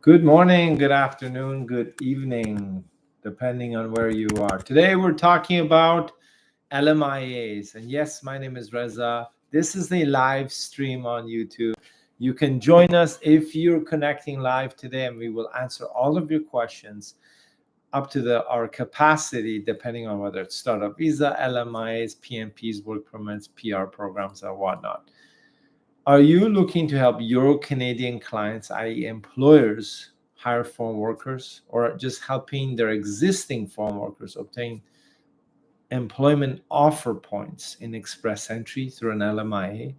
Good morning, good afternoon, good evening, depending on where you are. Today we're talking about LMIAs. And yes, my name is Reza. This is a live stream on YouTube. You can join us if you're connecting live today, and we will answer all of your questions up to our capacity, depending on whether it's startup visa, LMIAs, PMPs, work permits, PR programs, or whatnot. Are you looking to help your Canadian clients, i.e. employers, hire foreign workers, or just helping their existing foreign workers obtain employment offer points in express entry through an LMIA?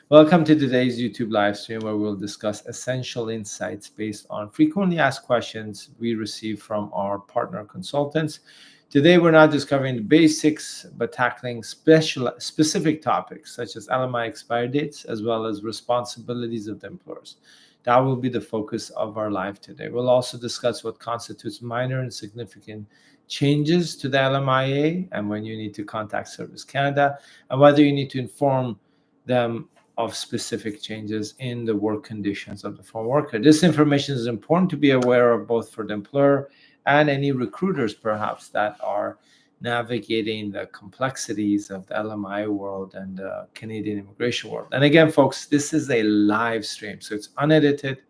Welcome to today's YouTube live stream, where we'll discuss essential insights based on frequently asked questions we receive from our partner consultants. Today, we're not just covering the basics, but tackling specific topics such as LMI expiry dates, as well as responsibilities of the employers. That will be the focus of our live today. We'll also discuss what constitutes minor and significant changes to the LMIA, and when you need to contact Service Canada, and whether you need to inform them of specific changes in the work conditions of the foreign worker. This information is important to be aware of, both for the employer and any recruiters perhaps that are navigating the complexities of the LMI world and the Canadian immigration world. And again, folks, this is a live stream, so it's unedited,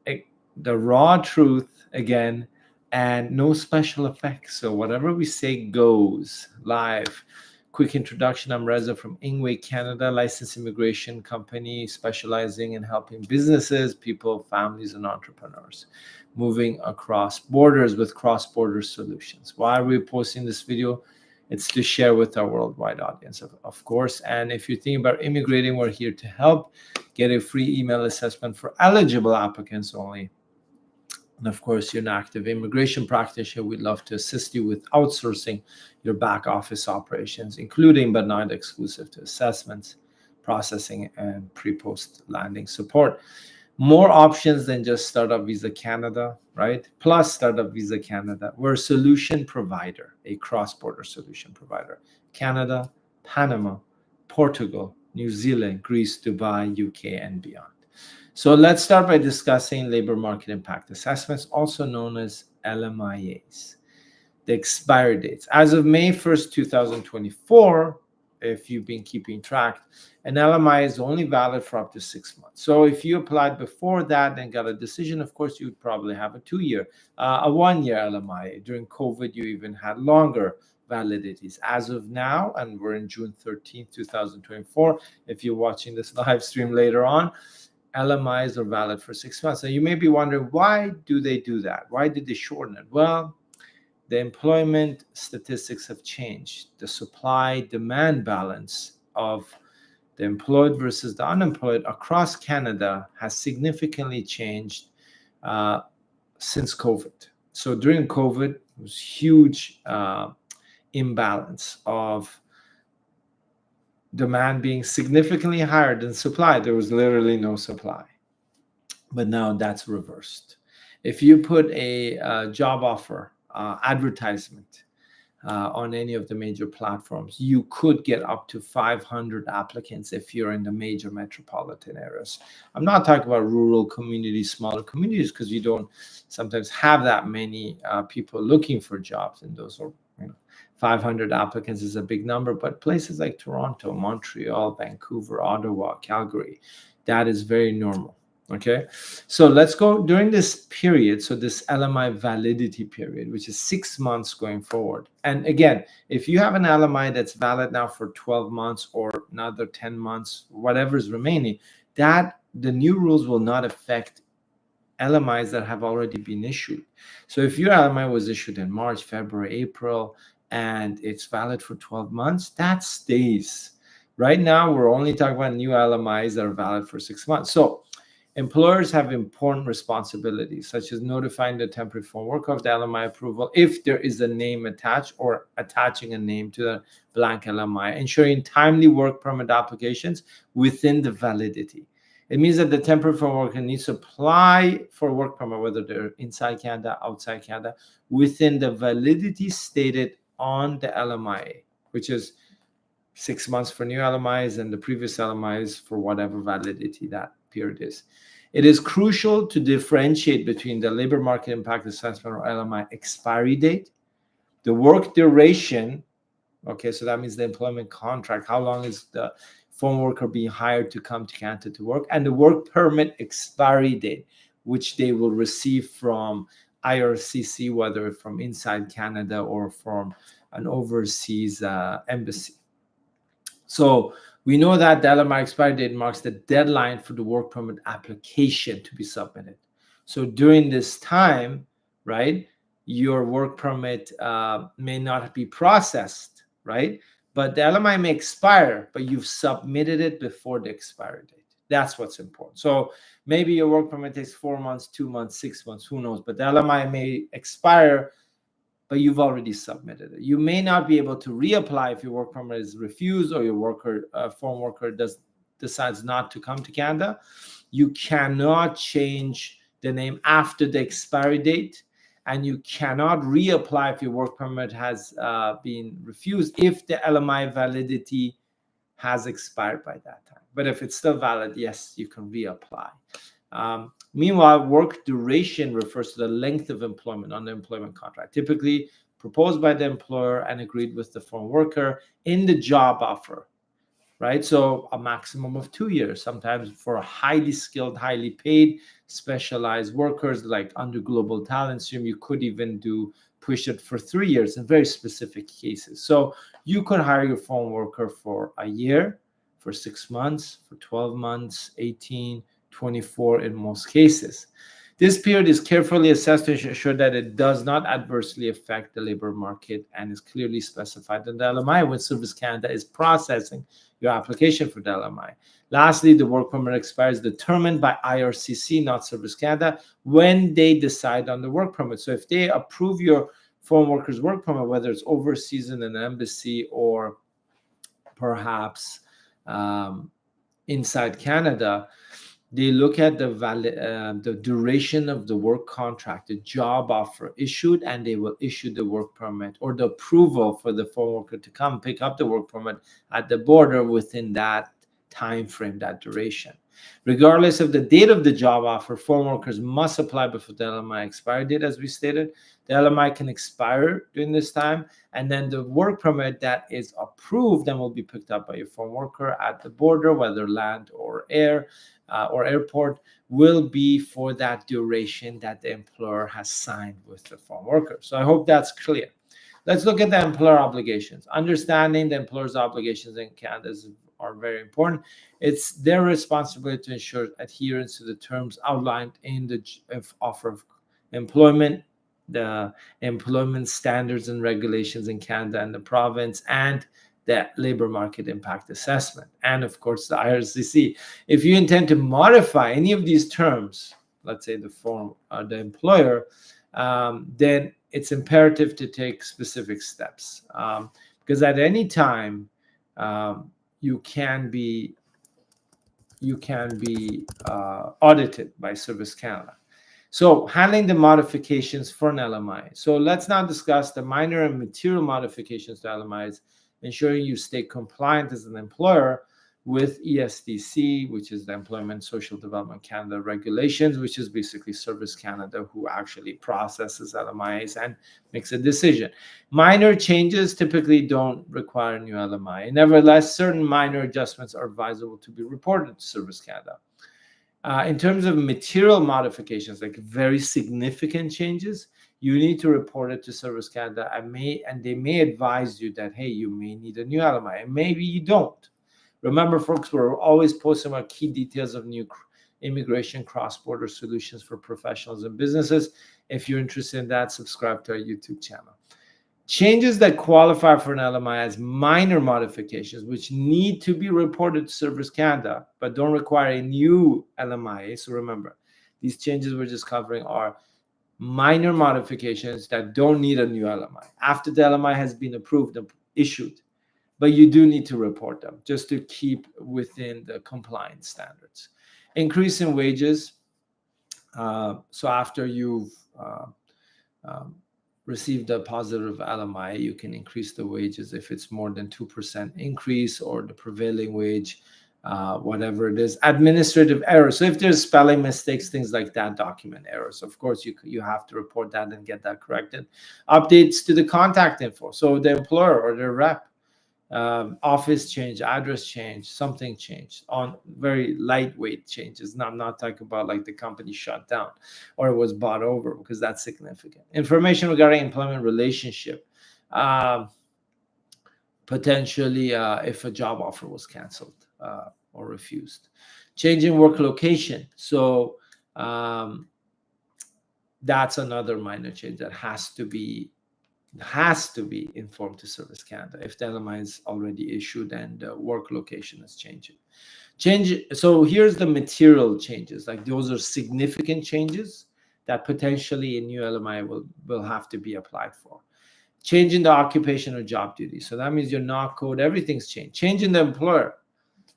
the raw truth again, and no special effects. So whatever we say goes live. Quick introduction, I'm Reza from Ingway Canada, licensed immigration company specializing in helping businesses, people, families, and entrepreneurs moving across borders with cross-border solutions. Why are we posting this video? It's to share with our worldwide audience, of course. And if you're thinking about immigrating, we're here to help. Get a free email assessment for eligible applicants only. And of course, you're an active immigration practitioner. We'd love to assist you with outsourcing your back office operations, including but not exclusive to assessments, processing, and pre-post landing support. More options than just Startup Visa Canada, right? Plus Startup Visa Canada. We're a solution provider, a cross-border solution provider. Canada, Panama, Portugal, New Zealand, Greece, Dubai, UK, and beyond. So let's start by discussing labor market impact assessments, also known as LMIAs. The expiry dates. As of May 1st, 2024, if you've been keeping track, an LMIA is only valid for up to 6 months. So if you applied before that and got a decision, of course, you would probably have a 2-year, a 1-year LMIA. During COVID, you even had longer validities. As of now, and we're in June 13th, 2024, if you're watching this live stream later on, LMIs are valid for 6 months. So you may be wondering, why do they do that? Why did they shorten it? Well, the employment statistics have changed. The supply-demand balance of the employed versus the unemployed across Canada has significantly changed since COVID. So during COVID, it was huge imbalance of demand being significantly higher than supply. There was literally no supply. But now that's reversed. If you put a job offer advertisement on any of the major platforms, you could get up to 500 applicants if you're in the major metropolitan areas. I'm not talking about rural communities, smaller communities, because you don't sometimes have that many people looking for jobs in those. 500 applicants is a big number, but places like Toronto, Montreal, Vancouver, Ottawa, Calgary, that is very normal. Okay, so let's go during this period. So this LMI validity period, which is 6 months going forward. And again, if you have an LMI that's valid now for 12 months or another 10 months, whatever is remaining, that the new rules will not affect LMIs that have already been issued. So if your LMI was issued in March, February, April, and it's valid for 12 months, that stays. Right now, we're only talking about new LMIs that are valid for 6 months. So employers have important responsibilities, such as notifying the temporary foreign worker of the LMI approval if there is a name attached, or attaching a name to the blank LMI, ensuring timely work permit applications within the validity. It means that the temporary foreign worker needs to apply for a work permit, whether they're inside Canada, outside Canada, within the validity stated on the LMIA, which is 6 months for new LMIs and the previous LMIs for whatever validity that period is. It is crucial to differentiate between the labor market impact assessment or LMI expiry date, the work duration. Okay, so that means the employment contract. How long is the foreign worker being hired to come to Canada to work? And the work permit expiry date, which they will receive from IRCC, whether from inside Canada or from an overseas embassy. So we know that the LMI expiry date marks the deadline for the work permit application to be submitted. So during this time, right, your work permit may not be processed, right? But the LMI may expire, but you've submitted it before the expiry date. That's what's important. So maybe your work permit takes 4 months, 2 months, 6 months, who knows? But the LMI may expire, but you've already submitted it. You may not be able to reapply if your work permit is refused or your foreign worker decides not to come to Canada. You cannot change the name after the expiry date, and you cannot reapply if your work permit has been refused if the LMI validity has expired by that time. But if it's still valid, yes, you can reapply. Meanwhile, work duration refers to the length of employment on the employment contract, typically proposed by the employer and agreed with the foreign worker in the job offer, right? So a maximum of 2 years, sometimes for highly skilled, highly paid, specialized workers like under global talent stream, you could even push it for 3 years in very specific cases. So you could hire your foreign worker for a year, for 6 months, for 12 months, 18, 24 in most cases. This period is carefully assessed to ensure that it does not adversely affect the labor market and is clearly specified in the LMI when Service Canada is processing your application for the LMI. Lastly, the work permit expires determined by IRCC, not Service Canada, when they decide on the work permit. So if they approve your foreign worker's work permit, whether it's overseas in an embassy or perhaps inside Canada, they look at the duration of the work contract, the job offer issued, and they will issue the work permit or the approval for the foreign worker to come pick up the work permit at the border within that time frame, that duration. Regardless of the date of the job offer, foreign workers must apply before the LMI expiry date, as we stated. The LMI can expire during this time, and then the work permit that is approved and will be picked up by your foreign worker at the border, whether land or air or airport, will be for that duration that the employer has signed with the foreign worker. So I hope that's clear. Let's look at the employer obligations. Understanding the employer's obligations in Canada are very important. It's their responsibility to ensure adherence to the terms outlined in the offer of employment, the employment standards and regulations in Canada and the province, and the labor market impact assessment, and of course the IRCC. If you intend to modify any of these terms, let's say the employer, then it's imperative to take specific steps, because at any time you can be audited by Service Canada. So handling the modifications for an LMI. So let's now discuss the minor and material modifications to LMIs, ensuring you stay compliant as an employer with ESDC, which is the Employment Social Development Canada regulations, which is basically Service Canada who actually processes LMIs and makes a decision. Minor changes typically don't require a new LMI. Nevertheless, certain minor adjustments are advisable to be reported to Service Canada. In terms of material modifications, like very significant changes, you need to report it to Service Canada, and they may advise you that, hey, you may need a new LMI, and maybe you don't. Remember, folks, we're always posting about key details of new immigration cross-border solutions for professionals and businesses. If you're interested in that, subscribe to our YouTube channel. Changes that qualify for an LMI as minor modifications, which need to be reported to Service Canada, but don't require a new LMI. So remember, these changes we're just covering are minor modifications that don't need a new LMI after the LMI has been approved and issued, but you do need to report them just to keep within the compliance standards. Increase in wages. So after you've received a positive LMI, you can increase the wages if it's more than 2% increase or the prevailing wage whatever it is, administrative errors. So if there's spelling mistakes, things like that, document errors, of course, you have to report that and get that corrected. Updates to the contact info. So the employer or the rep, office change, address change, something changed, on very lightweight changes. I'm not talking about like the company shut down or it was bought over, because that's significant. Information regarding employment relationship. Potentially if a job offer was canceled or refused. Changing work location. So that's another minor change that has to be informed to Service Canada if the LMI is already issued and the work location is changing. So here's the material changes. Like those are significant changes that potentially a new LMI will have to be applied for. Changing the occupation or job duty. So that means your NOC code, everything's changed. Changing the employer.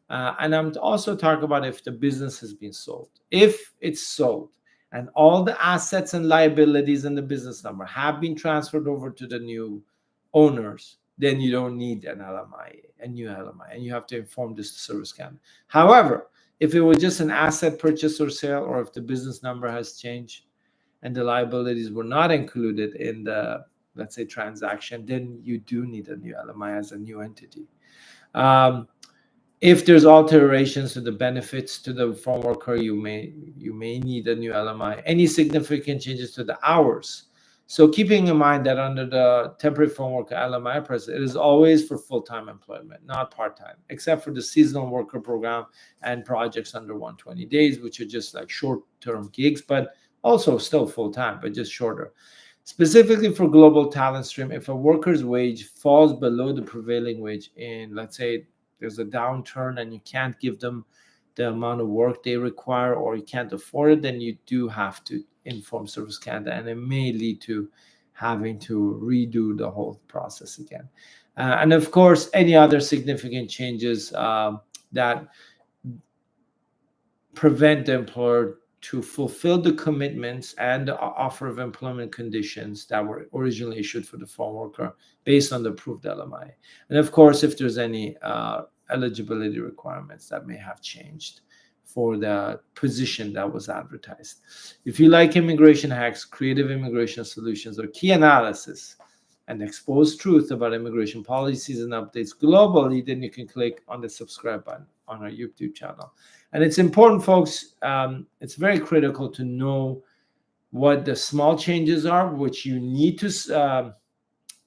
And I'm also talking about if the business has been sold. If it's sold and all the assets and liabilities in the business number have been transferred over to the new owners, then you don't need an LMIA, a new LMIA, and you have to inform this to Service Canada. However, if it was just an asset purchase or sale, or if the business number has changed and the liabilities were not included in the, let's say, transaction, then you do need a new LMI as a new entity. If there's alterations to the benefits to the farm worker, you may need a new LMI. Any significant changes to the hours. So keeping in mind that under the temporary farm worker LMI process, it is always for full-time employment, not part-time, except for the seasonal worker program and projects under 120 days, which are just like short-term gigs, but also still full-time, but just shorter. Specifically for global talent stream, if a worker's wage falls below the prevailing wage in, let's say, there's a downturn and you can't give them the amount of work they require, or you can't afford it, then you do have to inform Service Canada, and it may lead to having to redo the whole process again. And of course, any other significant changes that prevent the employer to fulfill the commitments and the offer of employment conditions that were originally issued for the farm worker based on the approved LMI. And of course, if there's any eligibility requirements that may have changed for the position that was advertised. If you like immigration hacks, creative immigration solutions, or key analysis and expose truth about immigration policies and updates globally, then you can click on the subscribe button on our YouTube channel. And it's important, folks, it's very critical to know what the small changes are, which you need to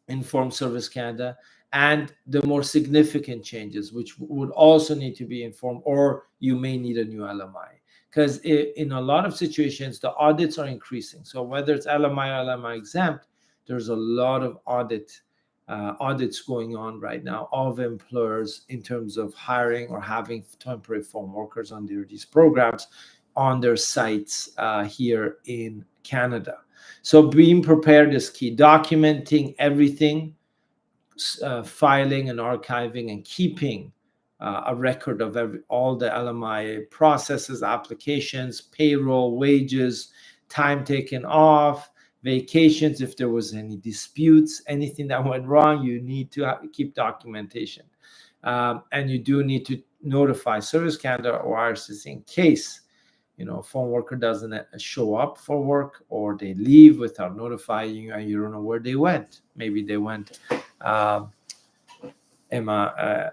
inform Service Canada, and the more significant changes, which would also need to be informed, or you may need a new LMI. Because in a lot of situations, the audits are increasing. So whether it's LMI or LMI exempt, there's a lot of audits going on right now of employers in terms of hiring or having temporary farm workers under these programs on their sites here in Canada. So being prepared is key. Documenting everything, filing and archiving and keeping a record of all the LMIA processes, applications, payroll, wages, time taken off, vacations, if there was any disputes, anything that went wrong, you need to keep documentation. And you do need to notify Service Canada or RCC in case farm worker doesn't show up for work, or they leave without notifying you and you don't know where they went. Maybe they went MIA.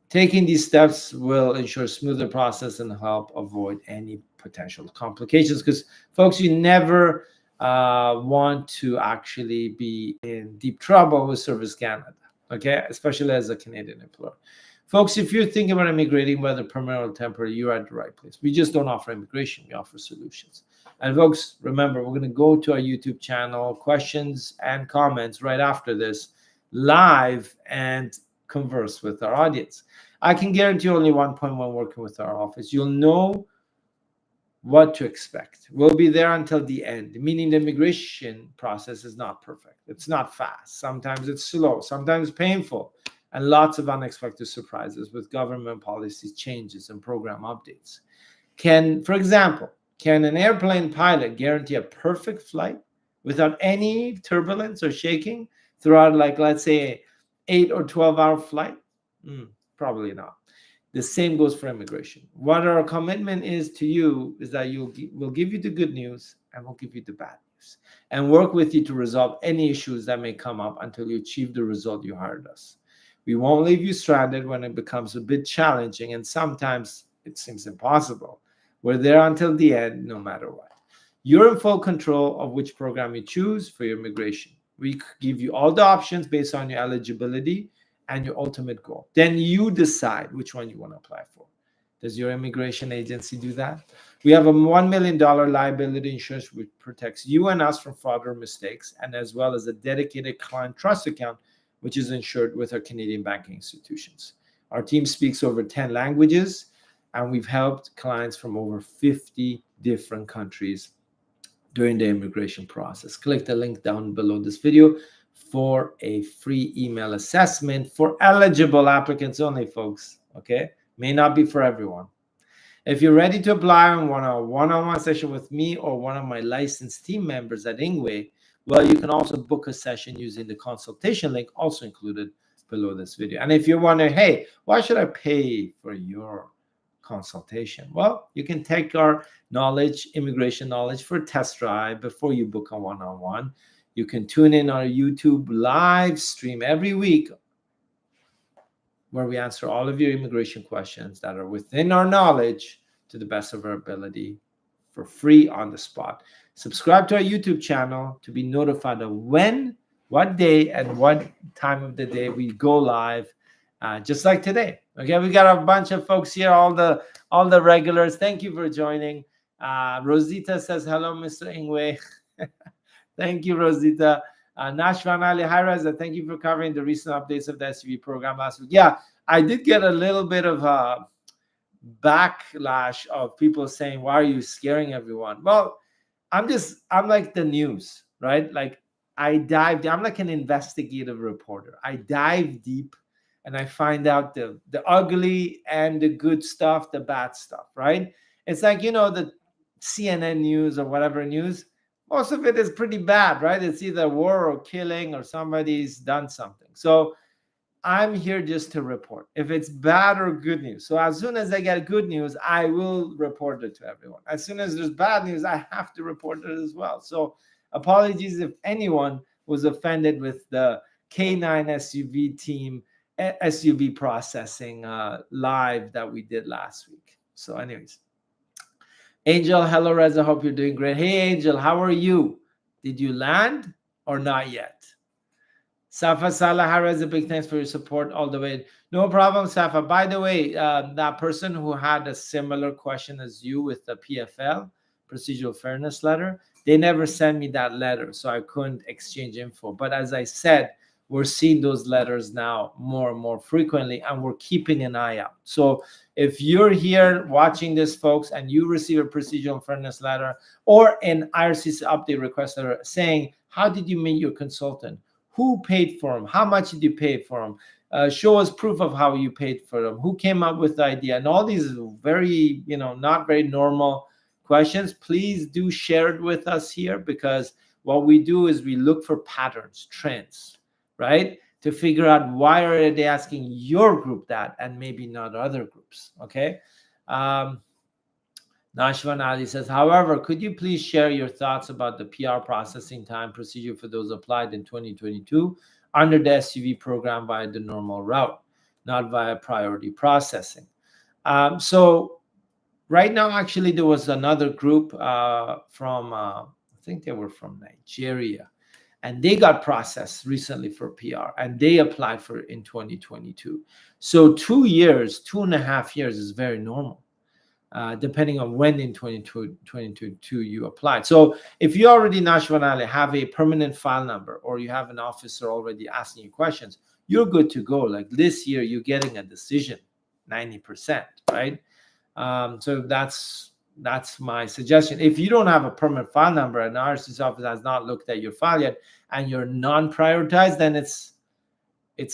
Taking these steps will ensure smoother process and help avoid any potential complications, because folks, you never want to actually be in deep trouble with Service Canada, okay, especially as a Canadian employer. Folks, if you're thinking about immigrating, whether permanent or temporary, you're at the right place. We just don't offer immigration, we offer solutions. And folks, remember, we're going to go to our YouTube channel, questions and comments right after this, live, and converse with our audience. I can guarantee only one point when working with our office. You'll know what to expect. We'll be there until the end, meaning the immigration process is not perfect. It's not fast. Sometimes it's slow, sometimes painful, and lots of unexpected surprises with government policy changes and program updates. For example, can an airplane pilot guarantee a perfect flight without any turbulence or shaking throughout, like, let's say, 8 or 12-hour flight? Probably not. The same goes for immigration. What our commitment is to you is that we'll give you the good news and we'll give you the bad news and work with you to resolve any issues that may come up until you achieve the result you hired us. We won't leave you stranded when it becomes a bit challenging, and sometimes it seems impossible. We're there until the end, no matter what. You're in full control of which program you choose for your immigration. We give you all the options based on your eligibility and your ultimate goal. Then you decide which one you want to apply for. Does your immigration agency do that? We have a $1 million liability insurance which protects you and us from fraud or mistakes, and as well as a dedicated client trust account, which is insured with our Canadian banking institutions. Our team speaks over 10 languages, and we've helped clients from over 50 different countries during the immigration process. Click the link down below this video for a free email assessment for eligible applicants only, folks. Okay, may not be for everyone. If you're ready to apply and want a one-on-one session with me or one of my licensed team members at Ingwe, well, you can also book a session using the consultation link also included below this video. And if you're wondering, hey, why should I pay for your consultation? Well, you can take our immigration knowledge for a test drive before you book a one-on-one. You can tune in our YouTube live stream every week where we answer all of your immigration questions that are within our knowledge to the best of our ability for free on the spot. Subscribe to our YouTube channel to be notified of when, what day, and what time of the day we go live, just like today. Okay, we got a bunch of folks here, all the regulars. Thank you for joining. Rosita says, hello, Mr. Ingwe. Thank you, Rosita. Nashvan Ali, hi, Reza. Thank you for covering the recent updates of the SUV program last week. Yeah, I did get a little bit of a backlash of people saying, why are you scaring everyone? Well, I'm like the news, right? Like I'm like an investigative reporter. I dive deep and I find out the ugly and the good stuff, the bad stuff, right? It's like, the CNN news or whatever news, most of it is pretty bad, right? It's either war or killing or somebody's done something. So I'm here just to report if it's bad or good news. So as soon as I get good news, I will report it to everyone. As soon as there's bad news, I have to report it as well. So apologies if anyone was offended with the K9 SUV team, SUV processing live that we did last week. So anyways. Angel, hello, Reza. Hope you're doing great. Hey, Angel, how are you? Did you land or not yet? Safa Salah, hi, Reza. Big thanks for your support all the way. No problem, Safa. By the way, that person who had a similar question as you with the PFL, procedural fairness letter, they never sent me that letter, so I couldn't exchange info. But as I said, we're seeing those letters now more and more frequently, and we're keeping an eye out. So if you're here watching this, folks, and you receive a procedural fairness letter or an IRCC update request letter saying, how did you meet your consultant? Who paid for them? How much did you pay for them? Show us proof of how you paid for them. Who came up with the idea? And all these very, not very normal questions. Please do share it with us here, because what we do is we look for patterns, trends, right? To figure out why are they asking your group that and maybe not other groups, okay? Nashvan Ali says, however, could you please share your thoughts about the PR processing time procedure for those applied in 2022 under the SUV program via the normal route, not via priority processing? So right now, actually, there was another group from, I think they were from Nigeria, and they got processed recently for PR, and they applied for it in 2022. So 2.5 years is very normal, depending on when in 2022 you applied. So if you already, Nashvan Ali, have a permanent file number, or you have an officer already asking you questions, you're good to go. Like this year, you're getting a decision, 90%, right? So that's my suggestion. If you don't have a permanent file number and the IRCC office has not looked at your file yet and you're non-prioritized, then it's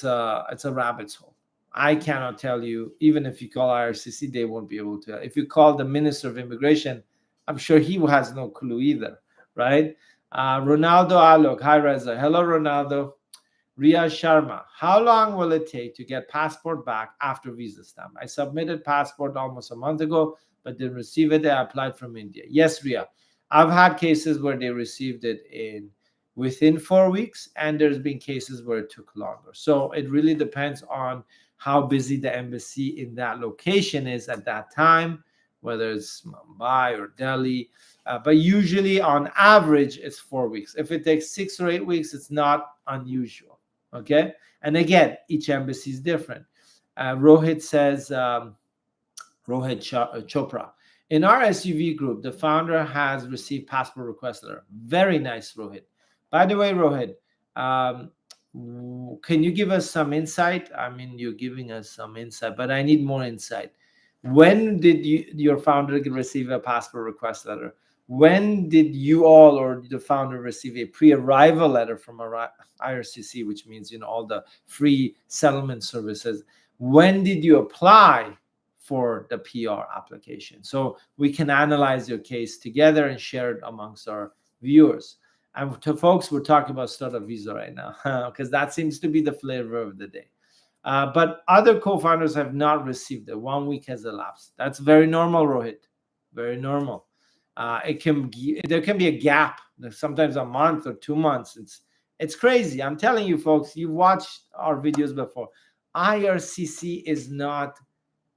a rabbit's hole. I cannot tell you, even if you call IRCC, they won't be able to. If you call the Minister of Immigration, I'm sure he has no clue either, right? Ronaldo Alok, hi Reza. Hello, Ronaldo. Ria Sharma, how long will it take to get passport back after visa stamp? I submitted passport almost a month ago, but didn't receive it. I applied from India. Yes, Ria. I've had cases where they received it within 4 weeks, and there's been cases where it took longer. So it really depends on how busy the embassy in that location is at that time, whether it's Mumbai or Delhi. But usually on average, it's 4 weeks. If it takes 6 or 8 weeks, it's not unusual. Okay. And again, each embassy is different. Rohit says, Rohit Chopra, in our SUV group, the founder has received passport request letter. Very nice, Rohit. By the way, Rohit, can you give us some insight? I mean, you're giving us some insight, but I need more insight. When did your founder receive a passport request letter? When did you all or the founder receive a pre-arrival letter from IRCC, which means all the free settlement services? When did you apply for the PR application? So we can analyze your case together and share it amongst our viewers. And to folks, we're talking about startup visa right now because that seems to be the flavor of the day. But other co-founders have not received it. 1 week has elapsed. That's very normal, Rohit. Very normal. There can be a gap, sometimes a month or 2 months. It's crazy. I'm telling you, folks. You've watched our videos before. IRCC is not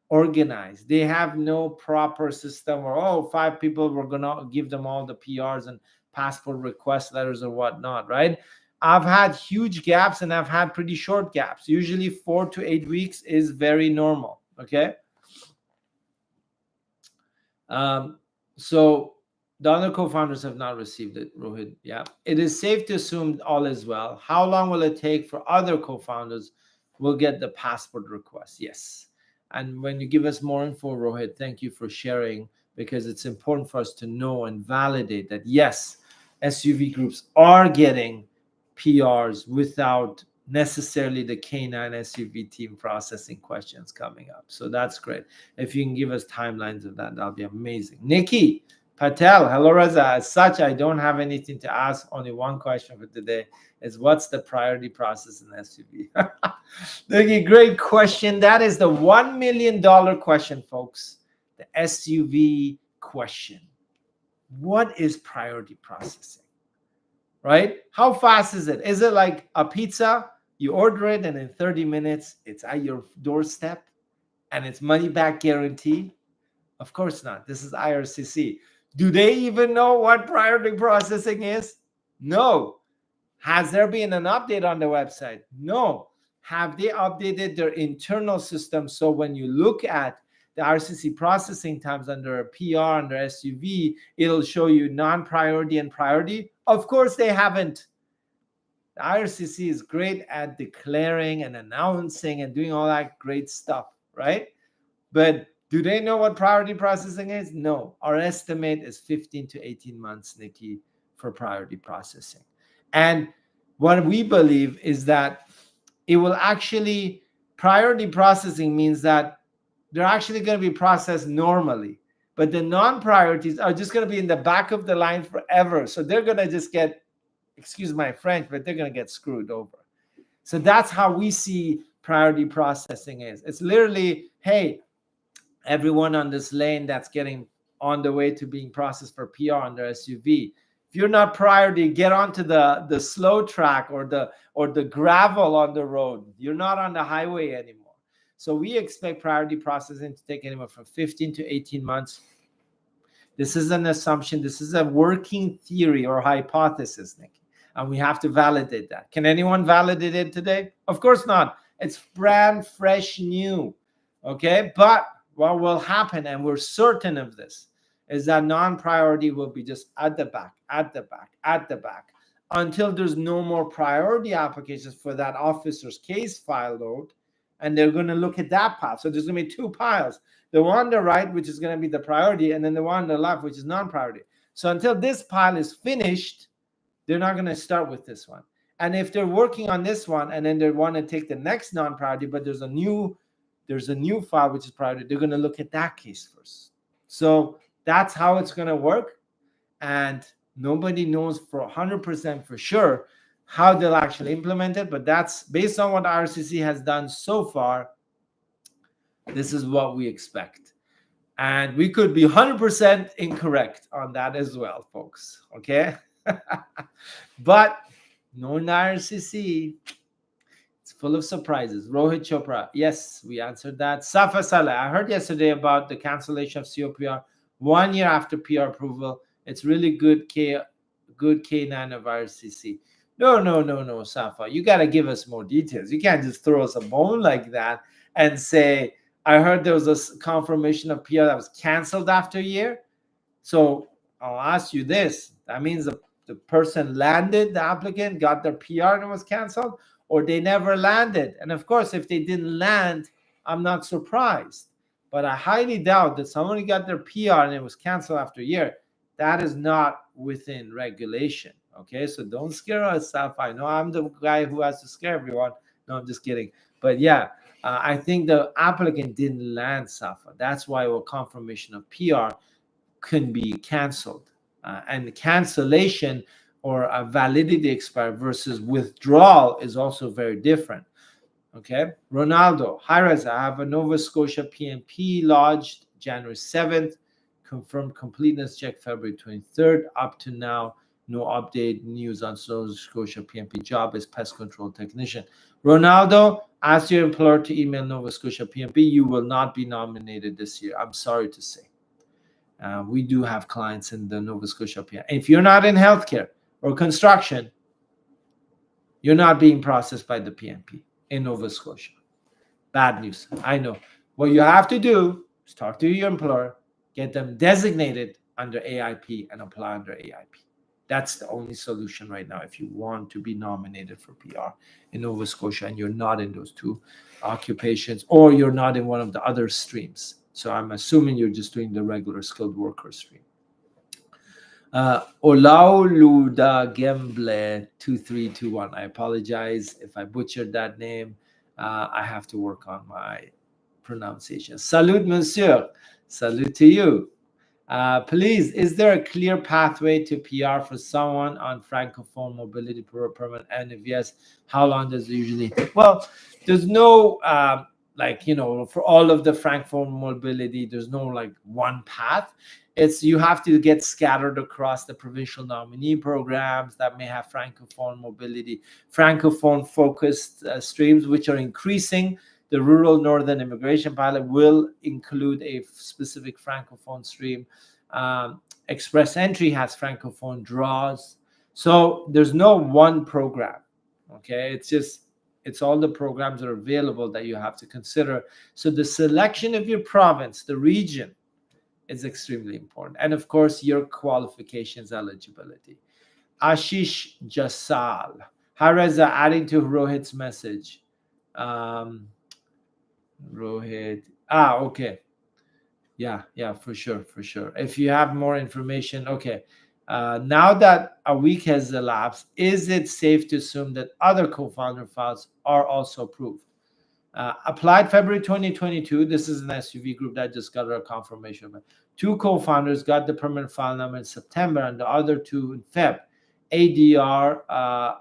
organized. They have no proper system or 5 people, we're gonna give them all the PRs and passport request letters or whatnot, right? I've had huge gaps and I've had pretty short gaps. Usually 4 to 8 weeks is very normal. Okay. So the other co-founders have not received it, Rohit. Yeah. It is safe to assume all is well. How long will it take for other co-founders will get the passport request? Yes. And when you give us more info, Rohit, thank you for sharing, because it's important for us to know and validate that, yes, SUV groups are getting PRs without necessarily the K9 SUV team processing questions coming up. So that's great. If you can give us timelines of that, that'll be amazing. Nikki Patel, hello, Reza. As such, I don't have anything to ask. Only one question for today is, what's the priority process in SUV? Nikki, great question. That is the $1 million question, folks. The SUV question. What is priority processing? Right? How fast is it? Is it like a pizza? You order it and in 30 minutes, it's at your doorstep and it's money back guarantee? Of course not. This is IRCC. Do they even know what priority processing is? No. Has there been an update on the website? No. Have they updated their internal system so when you look at the RCC processing times under PR, under SUV, it'll show you non-priority and priority? Of course they haven't. The IRCC is great at declaring and announcing and doing all that great stuff, right? But do they know what priority processing is? No. Our estimate is 15 to 18 months, Nikki, for priority processing. And what we believe is that it will actually, priority processing means that they're actually going to be processed normally, but the non-priorities are just going to be in the back of the line forever. So they're going to just get, excuse my French, but they're going to get screwed over. So that's how we see priority processing is. It's literally, hey, everyone on this lane that's getting on the way to being processed for PR under SUV, if you're not priority, get onto the slow track or the gravel on the road. You're not on the highway anymore. So we expect priority processing to take anywhere from 15 to 18 months. This is an assumption. This is a working theory or hypothesis, Nick. And we have to validate that. Can anyone validate it today? Of course not. It's brand fresh new. Okay. But what will happen, and we're certain of this, is that non-priority will be just at the back, until there's no more priority applications for that officer's case file load. And they're going to look at that pile. So there's going to be 2 piles. The one on the right, which is going to be the priority, and then the one on the left, which is non-priority. So until this pile is finished, they're not going to start with this one. And if they're working on this one, and then they want to take the next non-priority, but there's a new file, which is priority, they're going to look at that case first. So that's how it's going to work. And nobody knows for 100% for sure how they'll actually implement it, but that's based on what RCC has done so far. This is what we expect. And we could be 100% incorrect on that as well, folks. Okay? But knowing RCC, it's full of surprises. Rohit Chopra, yes, we answered that. Safa Saleh, I heard yesterday about the cancellation of COPR 1 year after PR approval. It's really good K9 of RCC. No, Safa. You got to give us more details. You can't just throw us a bone like that and say, I heard there was a confirmation of PR that was canceled after a year. So I'll ask you this. That means the person landed, the applicant got their PR and it was canceled, or they never landed. And of course, if they didn't land, I'm not surprised. But I highly doubt that somebody got their PR and it was canceled after a year. That is not within regulation. Okay, so don't scare us, Saf. I know I'm the guy who has to scare everyone. No, I'm just kidding. But yeah, I think the applicant didn't land, Safa. That's why a confirmation of PR can be canceled. And cancellation or a validity expiry versus withdrawal is also very different. Okay, Ronaldo, hi Reza, I have a Nova Scotia PNP lodged January 7th, confirmed completeness check February 23rd. Up to now, no update news on Nova Scotia PNP job as pest control technician. Ronaldo, ask your employer to email Nova Scotia PNP. You will not be nominated this year. I'm sorry to say. We do have clients in the Nova Scotia PNP. If you're not in healthcare or construction, you're not being processed by the PNP in Nova Scotia. Bad news. I know. What you have to do is talk to your employer, get them designated under AIP and apply under AIP. That's the only solution right now if you want to be nominated for PR in Nova Scotia and you're not in those two occupations or you're not in one of the other streams. So I'm assuming you're just doing the regular skilled worker stream. Olaoluda Gemble 2321. I apologize if I butchered that name. I have to work on my pronunciation. Salute, monsieur. Salute to you. Please, is there a clear pathway to PR for someone on Francophone Mobility permit? And if yes, how long does it usually take? Well, there's no, for all of the Francophone Mobility, there's no like one path. It's you have to get scattered across the provincial nominee programs that may have Francophone Mobility, Francophone focused streams, which are increasing. The Rural Northern Immigration Pilot will include a specific Francophone stream. Express Entry has Francophone draws. So there's no one program, okay? It's all the programs that are available that you have to consider. So the selection of your province, the region, is extremely important. And of course, your qualifications, eligibility. Ashish Jasal. Hi, Reza, adding to Rohit's message. Rohit. Okay. Yeah, for sure. If you have more information, okay. Now that a week has elapsed, is it safe to assume that other co-founder files are also approved? Applied February 2022. This is an SUV group that just got a confirmation. Two co-founders got the permanent file number in September and the other two in Feb. ADR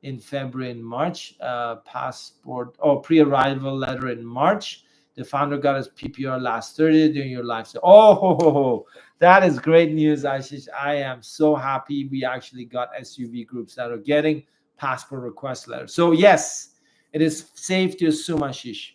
in February and March, passport or pre-arrival letter in March. The founder got his PPR last Thursday during your live stream. That is great news, Ashish. I am so happy we actually got SUV groups that are getting passport request letters. So yes, it is safe to assume, Ashish,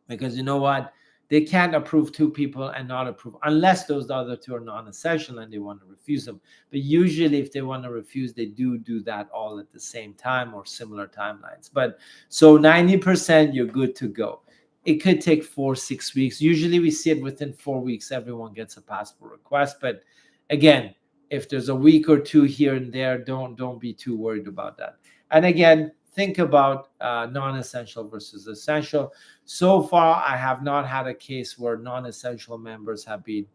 because you know what? They can't approve two people and not approve unless those other two are non-essential and they want to refuse them. But usually if they want to refuse, they do that all at the same time or similar timelines. But so 90%, you're good to go. It could take 4-6 weeks. Usually we see it within 4 weeks, everyone gets a passport request. But again, if there's a week or two here and there, don't be too worried about that. And again, think about non-essential versus essential. So far, I have not had a case where non-essential members have been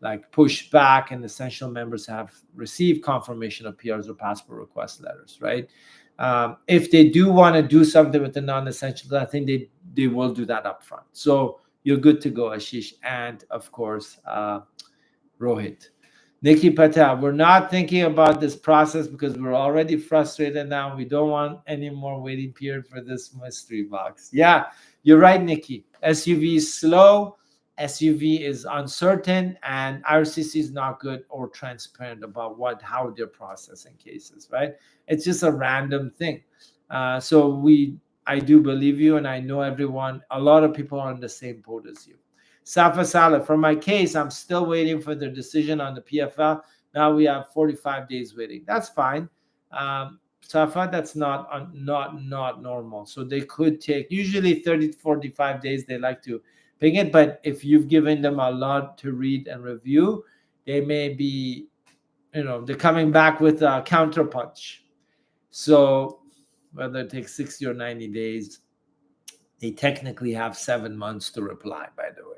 like pushed back and essential members have received confirmation of PRs or passport request letters, right? If they do want to do something with the non-essential, I think they will do that up front. So you're good to go, Ashish. And of course, Rohit. Nikki Patel, we're not thinking about this process because we're already frustrated now. We don't want any more waiting period for this mystery box. Yeah, you're right, Nikki. SUV is slow, SUV is uncertain, and RCC is not good or transparent about how they're processing cases, right? It's just a random thing. I do believe you, and I know everyone, a lot of people are on the same boat as you. Safa Saleh, for my case, I'm still waiting for the decision on the PFL. Now we have 45 days waiting. That's fine. Safa, that's not normal. So they could take usually 30 to 45 days. They like to pick it, but if you've given them a lot to read and review, they may be, they're coming back with a counter punch. So whether it takes 60 or 90 days, they technically have 7 months to reply, by the way.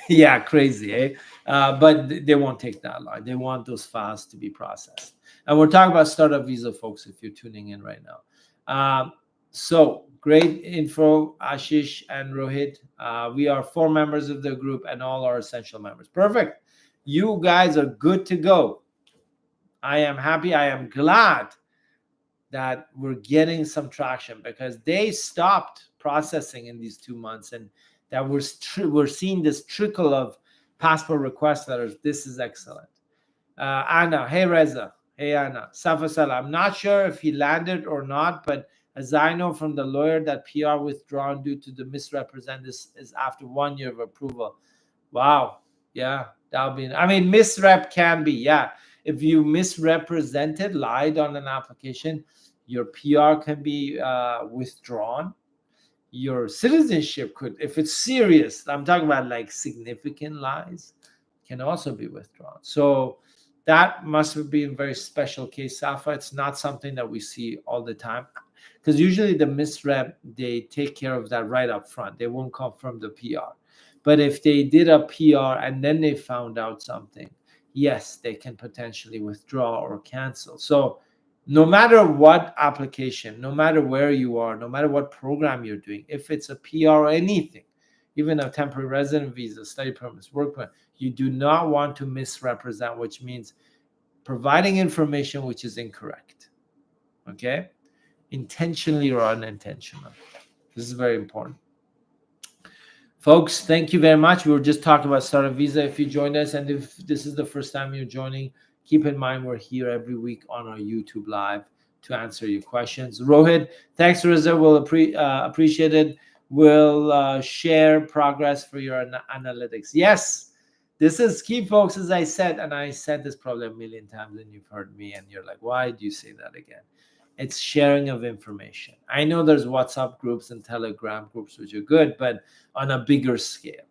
Yeah, crazy, eh? But they won't take that long. They want those files to be processed. And we're talking about startup visa, folks, if you're tuning in right now. So great info, Ashish and Rohit. We are 4 members of the group and all are essential members. Perfect. You guys are good to go. I am happy. I am glad that we're getting some traction because they stopped processing in these 2 months, and that we're seeing this trickle of passport request letters. This is excellent. Anna, hey Reza, hey Anna, Safasala, I'm not sure if he landed or not, but as I know from the lawyer, that PR withdrawn due to the misrepresent is after 1 year of approval. Wow, yeah, that'll be. I mean, misrep can be, yeah. If you misrepresented, lied on an application, your PR can be withdrawn. Your citizenship could, if it's serious, I'm talking about like significant lies, can also be withdrawn. So that must have been a very special case, Safa. It's not something that we see all the time because usually the misrep, they take care of that right up front. They won't confirm the PR. But if they did a PR and then they found out something, yes, they can potentially withdraw or cancel. So no matter what application, no matter where you are, no matter what program you're doing, if it's a PR or anything, even a temporary resident visa, study permits, work permit, you do not want to misrepresent, which means providing information which is incorrect, okay? Intentionally or unintentional. This is very important. Folks, thank you very much. We were just talking about startup visa. If you joined us, and if this is the first time you're joining, keep in mind we're here every week on our YouTube Live to answer your questions. Rohit, thanks, Reza. We'll appreciate it. We'll share progress for your analytics. Yes, this is key, folks, as I said, and I said this probably a million times, and you've heard me, and you're like, why do you say that again? It's sharing of information. I know there's WhatsApp groups and Telegram groups, which are good, but on a bigger scale,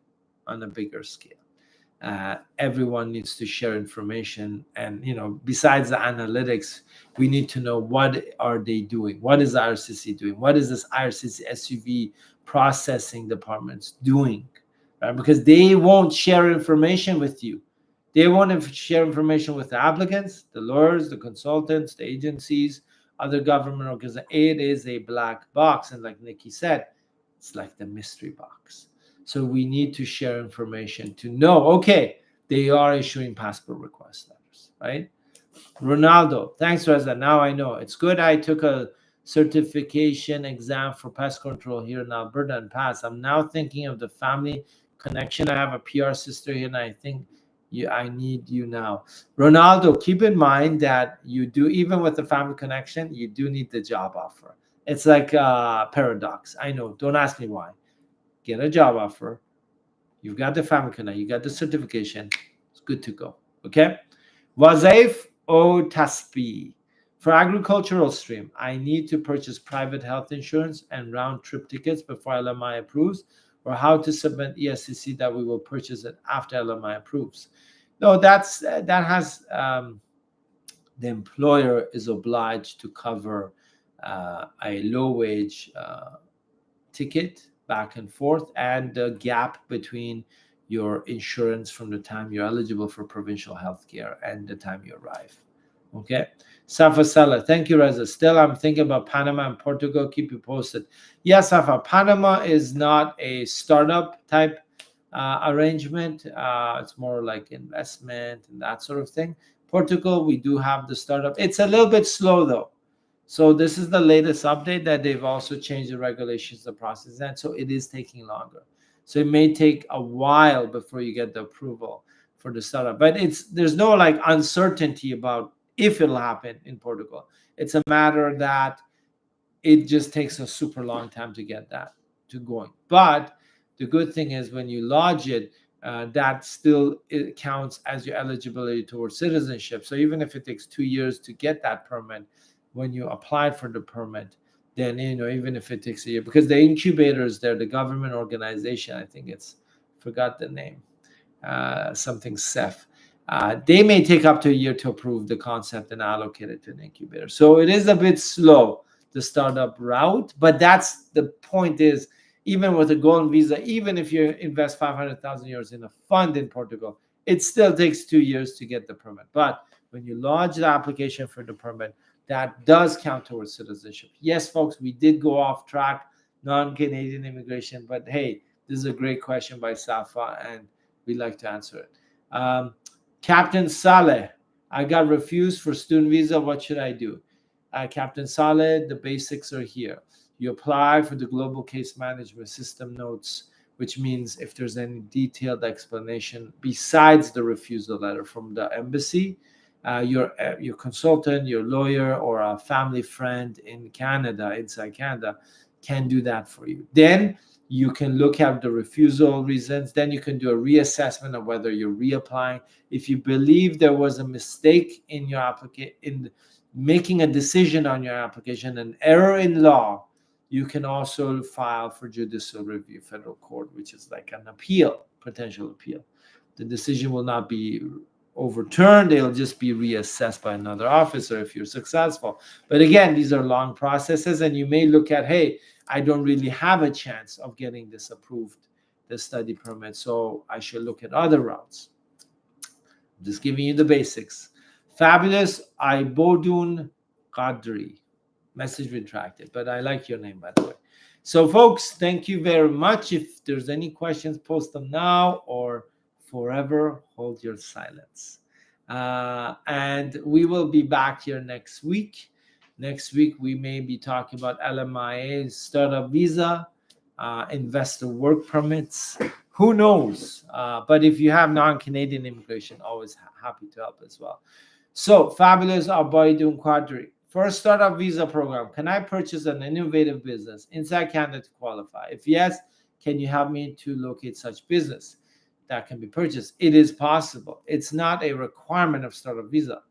everyone needs to share information. And, besides the analytics, we need to know what are they doing? What is IRCC doing? What is this IRCC SUV processing departments doing? Right? Because they won't share information with you. They won't share information with the applicants, the lawyers, the consultants, the agencies, other government organizations. It is a black box. And like Nikki said, it's like the mystery box. So we need to share information to know, okay, they are issuing passport request letters, right? Ronaldo, thanks, Reza. Now I know. It's good I took a certification exam for pest control here in Alberta and passed. I'm now thinking of the family connection. I have a PR sister here, and I think I need you now. Ronaldo, keep in mind that you do, even with the family connection, you do need the job offer. It's like a paradox. I know. Don't ask me why. Get a job offer. You've got the family connect. You got the certification. It's good to go. Okay. Wazaif O Taspi. For agricultural stream, I need to purchase private health insurance and round trip tickets before LMI approves, or how to submit ESDC that we will purchase it after LMI approves. No, that has the employer is obliged to cover a low wage ticket back and forth, and the gap between your insurance from the time you're eligible for provincial health care and the time you arrive. Okay. Safa Salah, thank you, Reza. Still, I'm thinking about Panama and Portugal. Keep you posted. Yes, Safa, Panama is not a startup type arrangement. It's more like investment and that sort of thing. Portugal, we do have the startup. It's a little bit slow though. So this is the latest update that they've also changed the regulations, the process, and so it is taking longer. So it may take a while before you get the approval for the startup. But there's no like uncertainty about if it'll happen in Portugal. It's a matter that it just takes a super long time to get that to going. But the good thing is when you lodge it, that still it counts as your eligibility towards citizenship. So even if it takes 2 years to get that permit, when you apply for the permit, then even if it takes a year, because the incubators there, the government organization, I think forgot the name, something CEF. They may take up to a year to approve the concept and allocate it to an incubator. So it is a bit slow, the startup route, but that's the point is, even with a golden visa, even if you invest 500,000 euros in a fund in Portugal, it still takes 2 years to get the permit. But when you lodge the application for the permit, that does count towards citizenship. Yes, folks, we did go off track, non-Canadian immigration, but hey, this is a great question by Safa, and we'd like to answer it. Captain Saleh, I got refused for student visa. What should I do? Captain Saleh, the basics are here. You apply for the global case management system notes, which means if there's any detailed explanation besides the refusal letter from the embassy, your consultant, your lawyer, or a family friend in Canada, inside Canada, can do that for you. Then you can look at the refusal reasons. Then you can do a reassessment of whether you're reapplying. If you believe there was a mistake in your application, in making a decision on your application, an error in law, you can also file for judicial review, federal court, which is like an appeal, potential appeal. The decision will not be overturned. It'll just be reassessed by another officer if you're successful. But again, these are long processes, and you may look at, hey, I don't really have a chance of getting this approved, the study permit, so I should look at other routes. I'm just giving you the basics. Fabulous. Ibodun Qadri. Message retracted, but I like your name, by the way. So, folks, thank you very much. If there's any questions, post them now or forever hold your silence. And we will be back here next week. Next week, we may be talking about LMIA, startup visa, investor work permits. Who knows? But if you have non-Canadian immigration, always happy to help as well. So, fabulous. Aboidun Quadri. For a startup visa program, can I purchase an innovative business inside Canada to qualify? If yes, can you help me to locate such business that can be purchased? It is possible. It's not a requirement of startup visa.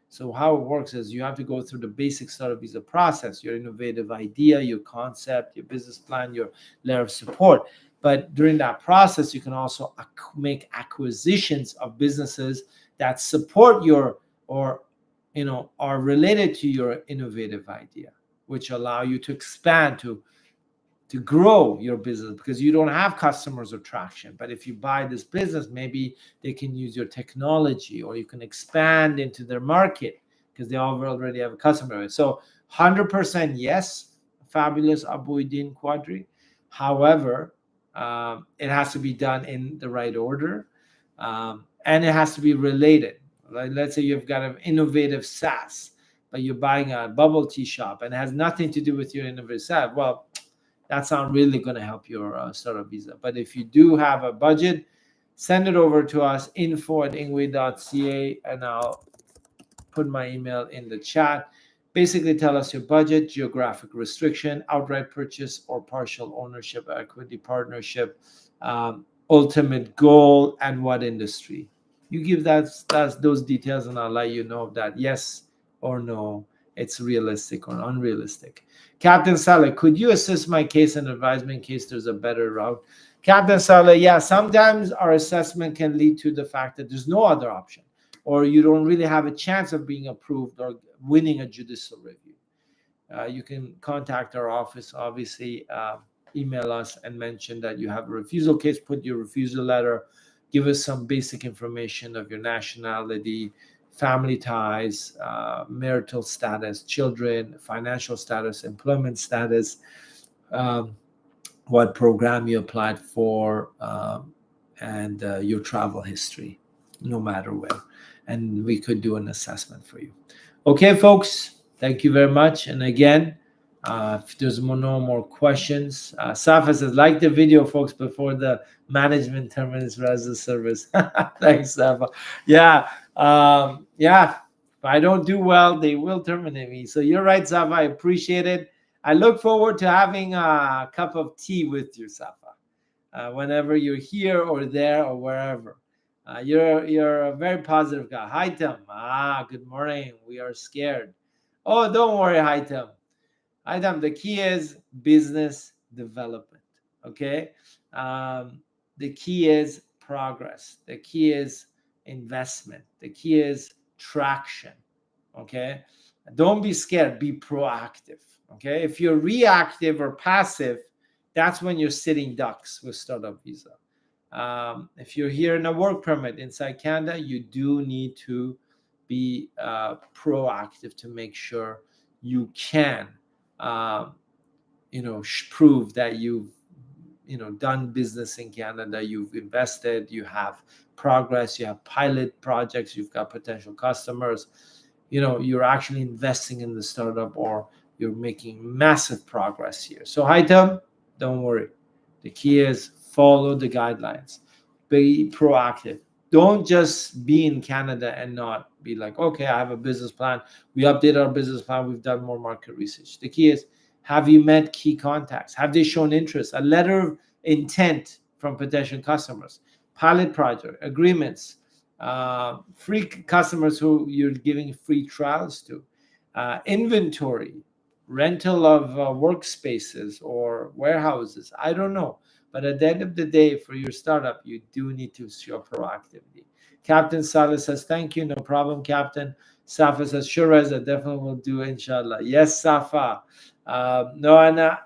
So how it works is you have to go through the basic startup visa process, your innovative idea, your concept, your business plan, your letter of support. But during that process, you can also make acquisitions of businesses that support your or are related to your innovative idea, which allow you to expand, to grow your business, because you don't have customers or traction. But if you buy this business, maybe they can use your technology, or you can expand into their market because they already have a customer. So 100% yes, fabulous Abuidin Quadri. However, it has to be done in the right order, and it has to be related. Like, let's say you've got an innovative SaaS, but you're buying a bubble tea shop and it has nothing to do with your innovative SaaS. Well, that's not really going to help your startup visa. But if you do have a budget, send it over to us, info@ingwe.ca, and I'll put my email in the chat. Basically, tell us your budget, geographic restriction, outright purchase or partial ownership, equity partnership, ultimate goal, and what industry. You give those details, and I'll let you know that yes or no, it's realistic or unrealistic. Captain Saleh, could you assist my case and advise me in case there's a better route? Captain Saleh, yeah, sometimes our assessment can lead to the fact that there's no other option, or you don't really have a chance of being approved or winning a judicial review. You can contact our office, obviously, email us and mention that you have a refusal case, put your refusal letter, give us some basic information of your nationality, family ties, marital status, children, financial status, employment status, what program you applied for, and your travel history, no matter where. And we could do an assessment for you. Okay, folks, thank you very much. And again, if there's no more questions, Safa says, like the video, folks, before the management terminates Reza service. Thanks, Safa. Yeah, yeah. If I don't do well, they will terminate me. So you're right, Safa. I appreciate it. I look forward to having a cup of tea with you, Safa, whenever you're here or there or wherever. You're a very positive guy. Hi, Tim. Good morning. We are scared. Oh, don't worry, hi, Tim. Hi, Tim. The key is business development. Okay. The key is progress. The key is investment. The key is traction. Okay. Don't be scared. Be proactive. Okay. If you're reactive or passive, that's when you're sitting ducks with startup visa. If you're here in a work permit inside Canada, you do need to be proactive to make sure you can, prove that you've, done business in Canada, you've invested, you have progress, you have pilot projects, you've got potential customers, you're actually investing in the startup, or you're making massive progress here. So, hi, Tom, don't worry. The key is follow the guidelines. Be proactive. Don't just be in Canada and not be like, okay, I have a business plan. We update our business plan. We've done more market research. The key is, have you met key contacts? Have they shown interest? A letter of intent from potential customers, pilot project, agreements, free customers who you're giving free trials to, inventory, rental of workspaces or warehouses. I don't know. But at the end of the day, for your startup, you do need to show proactivity. Captain Salah says, thank you. No problem, Captain. Safa says, sure, Reza, definitely will do, inshallah. Yes, Safa. No, and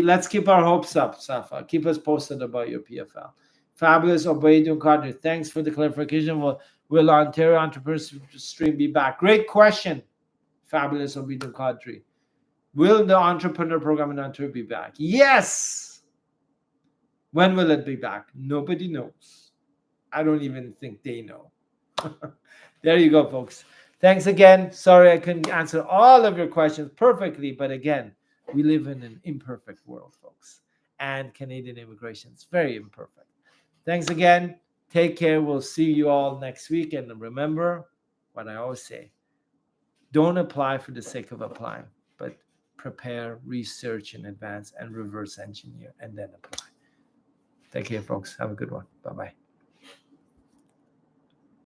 let's keep our hopes up, Safa. Keep us posted about your PFL. Fabulous Obaidun Qadri. Thanks for the clarification. Will Ontario Entrepreneur Stream be back? Great question, Fabulous Obaidun Qadri. Will the entrepreneur program in Ontario be back? Yes. When will it be back? Nobody knows. I don't even think they know. There you go, folks. Thanks again. Sorry I couldn't answer all of your questions perfectly, but again, we live in an imperfect world, folks. And Canadian immigration is very imperfect. Thanks again. Take care. We'll see you all next week. And remember what I always say, don't apply for the sake of applying, but prepare, research in advance, and reverse engineer, and then apply. Take care, folks. Have a good one. Bye-bye.